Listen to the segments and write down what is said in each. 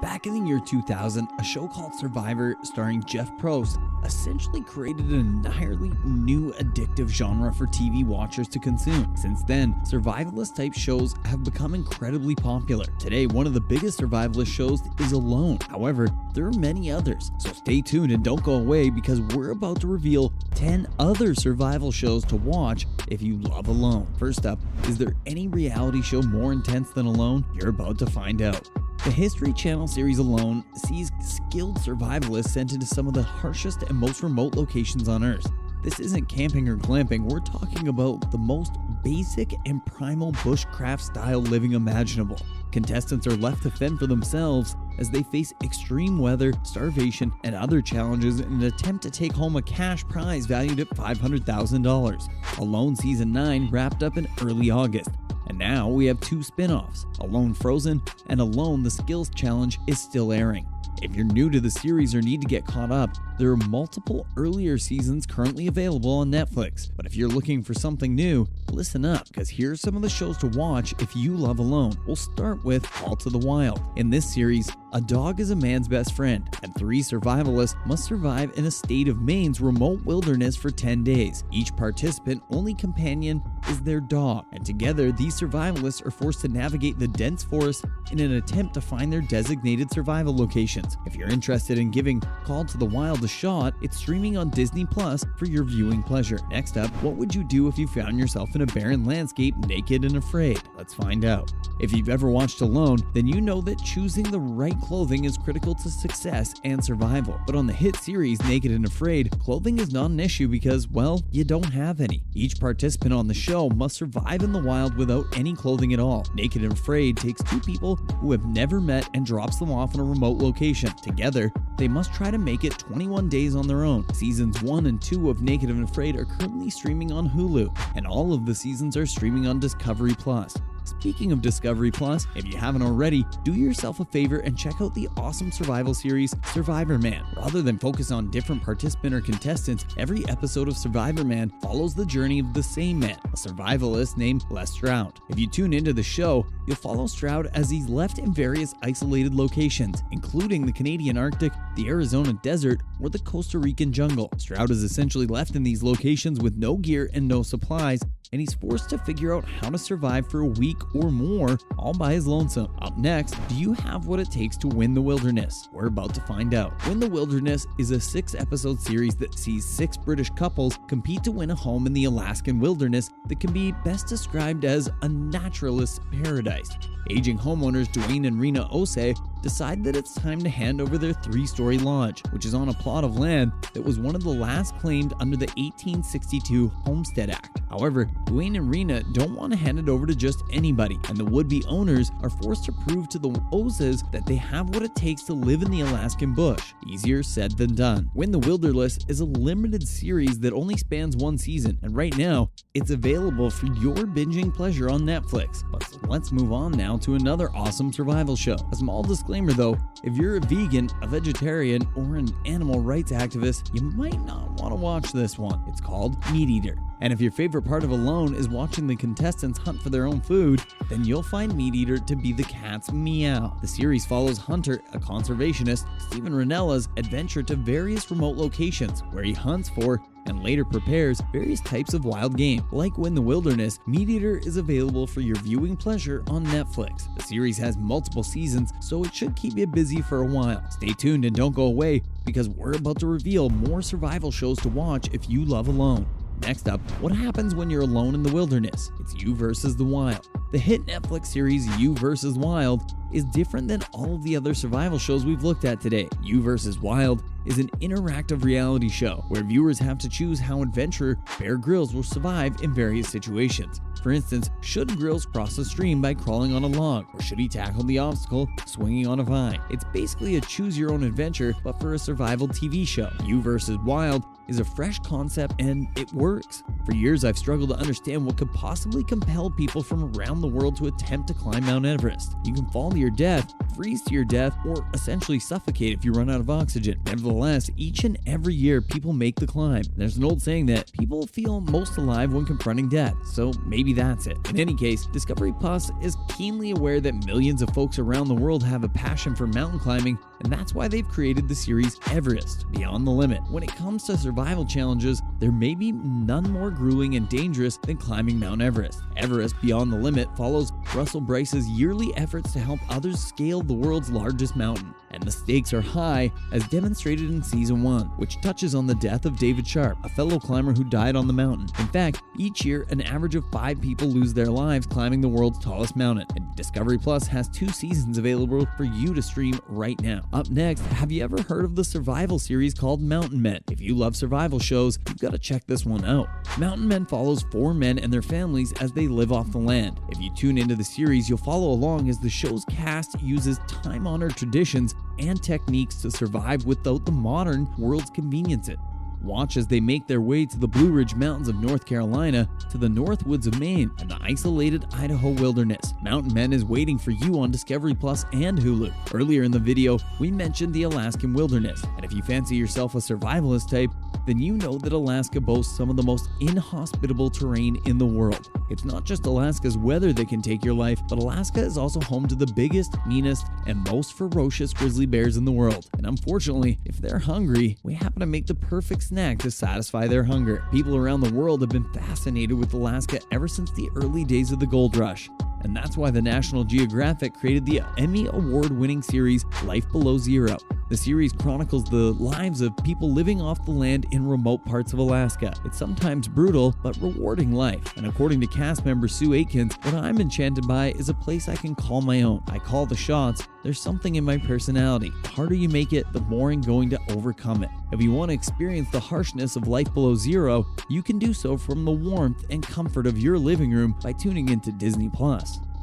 Back in the year 2000, a show called Survivor starring Jeff Probst essentially created an entirely new addictive genre for TV watchers to consume. Since then, survivalist type shows have become incredibly popular. Today, one of the biggest survivalist shows is Alone. However, there are many others, so stay tuned and don't go away because we're about to reveal 10 other survival shows to watch if you love Alone. First up, is there any reality show more intense than Alone? You're about to find out. The History Channel series Alone sees skilled survivalists sent into some of the harshest and most remote locations on Earth. This isn't camping or glamping, we're talking about the most basic and primal bushcraft style living imaginable. Contestants are left to fend for themselves as they face extreme weather, starvation, and other challenges in an attempt to take home a cash prize valued at $500,000. Alone Season 9 wrapped up in early August. And now we have two spin-offs, Alone Frozen and Alone The Skills Challenge is still airing. If you're new to the series or need to get caught up, there are multiple earlier seasons currently available on Netflix. But if you're looking for something new, listen up, because here are some of the shows to watch if you love Alone. We'll start with Call to the Wild. In this series, a dog is a man's best friend, and 3 survivalists must survive in a state of Maine's remote wilderness for 10 days. Each participant's only companion is their dog, and together these survivalists are forced to navigate the dense forest in an attempt to find their designated survival locations. If you're interested in giving Call to the Wild a shot, it's streaming on Disney Plus for your viewing pleasure. Next up, what would you do if you found yourself in a barren landscape naked and afraid? Let's find out. If you've ever watched Alone, then you know that choosing the right clothing is critical to success and survival. But on the hit series Naked and Afraid, clothing is not an issue because, well, you don't have any. Each participant on the show must survive in the wild without any clothing at all. Naked and Afraid takes 2 people who have never met and drops them off in a remote location. Together, they must try to make it 21 days on their own. Seasons 1 and 2 of Naked and Afraid are currently streaming on Hulu, and all of the seasons are streaming on Discovery Plus. Speaking of Discovery Plus, if you haven't already, do yourself a favor and check out the awesome survival series Survivorman. Rather than focus on different participant or contestants, every episode of Survivorman follows the journey of the same man, a survivalist named Les Stroud. If you tune into the show, you'll follow Stroud as he's left in various isolated locations, including the Canadian Arctic, the Arizona desert, or the Costa Rican jungle. Stroud is essentially left in these locations with no gear and no supplies, and he's forced to figure out how to survive for a week or more, all by his lonesome. Up next, do you have what it takes to win the wilderness? We're about to find out. Win the Wilderness is a 6-episode series that sees 6 British couples compete to win a home in the Alaskan wilderness that can be best described as a naturalist's paradise. Aging homeowners Dwayne and Rena Osei decide that it's time to hand over their 3-story lodge, which is on a plot of land that was one of the last claimed under the 1862 Homestead Act. However, Dwayne and Rena don't want to hand it over to just anybody, and the would-be owners are forced to prove to the Oses that they have what it takes to live in the Alaskan bush. Easier said than done. Win the Wilderness is a limited series that only spans 1 season, and right now, it's available for your binging pleasure on Netflix. But let's move on now to another awesome survival show. A small disclaimer though, if you're a vegan, a vegetarian, or an animal rights activist, you might not want to watch this one. It's called MeatEater. And if your favorite part of Alone is watching the contestants hunt for their own food, then you'll find MeatEater to be the cat's meow. The series follows Hunter, a conservationist, Steven Ranella's adventure to various remote locations where he hunts for and later prepares various types of wild game. Like Win the Wilderness, MeatEater is available for your viewing pleasure on Netflix. The series has multiple seasons, so it should keep you busy for a while. Stay tuned and don't go away, because we're about to reveal more survival shows to watch if you love Alone. Next up, what happens when you're alone in the wilderness? It's you versus the wild. The hit Netflix series You vs. Wild is different than all of the other survival shows we've looked at today. You vs. Wild is an interactive reality show where viewers have to choose how adventurer Bear Grylls will survive in various situations. For instance, should Grylls cross a stream by crawling on a log, or should he tackle the obstacle swinging on a vine? It's basically a choose-your-own adventure, but for a survival TV show. You vs. Wild is a fresh concept and it works. For years, I've struggled to understand what could possibly compel people from around the world to attempt to climb Mount Everest. You can fall to your death, freeze to your death, or essentially suffocate if you run out of oxygen. Nevertheless, each and every year, people make the climb. There's an old saying that people feel most alive when confronting death, so maybe that's it. In any case, Discovery Plus is keenly aware that millions of folks around the world have a passion for mountain climbing, and that's why they've created the series Everest, Beyond the Limit. When it comes to survival challenges, there may be none more grueling and dangerous than climbing Mount Everest. Everest Beyond the Limit follows Russell Bryce's yearly efforts to help others scale the world's largest mountain. And the stakes are high, as demonstrated in Season 1, which touches on the death of David Sharp, a fellow climber who died on the mountain. In fact, each year, an average of 5 people lose their lives climbing the world's tallest mountain. And Discovery Plus has 2 seasons available for you to stream right now. Up next, have you ever heard of the survival series called Mountain Men? If you love survival shows, you've got to check this one out. Mountain Men follows 4 men and their families as they live off the land. If you tune into the series, you'll follow along as the show's cast uses time-honored traditions and techniques to survive without the modern world's conveniences. Watch as they make their way to the Blue Ridge Mountains of North Carolina, to the North Woods of Maine, and the isolated Idaho wilderness. Mountain Men is waiting for you on Discovery Plus and Hulu. Earlier in the video, we mentioned the Alaskan wilderness, and if you fancy yourself a survivalist type, then you know that Alaska boasts some of the most inhospitable terrain in the world. It's not just Alaska's weather that can take your life, but Alaska is also home to the biggest, meanest, and most ferocious grizzly bears in the world. And unfortunately, if they're hungry, we happen to make the perfect snack to satisfy their hunger. People around the world have been fascinated with Alaska ever since the early days of the gold rush. And that's why the National Geographic created the Emmy award-winning series Life Below Zero. The series chronicles the lives of people living off the land in remote parts of Alaska. It's sometimes brutal, but rewarding life. And according to cast member Sue Aitkins, what I'm enchanted by is a place I can call my own. I call the shots. There's something in my personality. The harder you make it, the more I'm going to overcome it. If you want to experience the harshness of Life Below Zero, you can do so from the warmth and comfort of your living room by tuning into Disney+.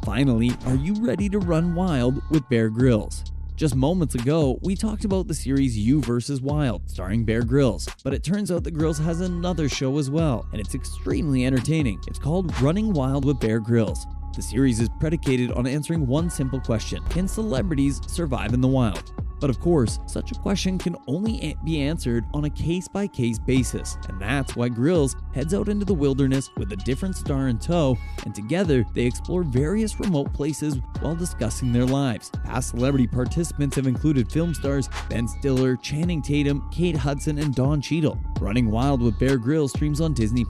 Finally, are you ready to run wild with Bear Grylls? Just moments ago, we talked about the series You vs. Wild, starring Bear Grylls, but it turns out that Grylls has another show as well, and it's extremely entertaining. It's called Running Wild with Bear Grylls. The series is predicated on answering one simple question: can celebrities survive in the wild? But of course, such a question can only be answered on a case-by-case basis, and that's why Grylls heads out into the wilderness with a different star in tow, and together they explore various remote places while discussing their lives. Past celebrity participants have included film stars Ben Stiller, Channing Tatum, Kate Hudson, and Don Cheadle. Running Wild with Bear Grylls streams on Disney+,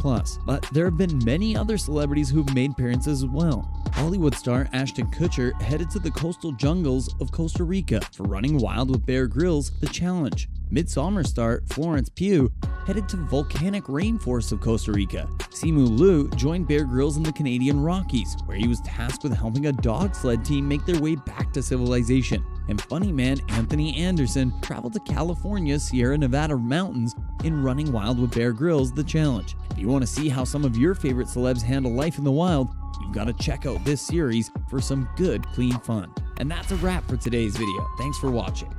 but there have been many other celebrities who've made appearances as well. Hollywood star Ashton Kutcher headed to the coastal jungles of Costa Rica for Running Wild with Bear Grylls: The Challenge. Midsommar star Florence Pugh headed to volcanic rainforests of Costa Rica. Simu Liu joined Bear Grylls in the Canadian Rockies, where he was tasked with helping a dog sled team make their way back to civilization. And funny man Anthony Anderson traveled to California's Sierra Nevada mountains in Running Wild with Bear Grylls: The Challenge. If you want to see how some of your favorite celebs handle life in the wild, you've got to check out this series for some good, clean fun. And that's a wrap for today's video. Thanks for watching.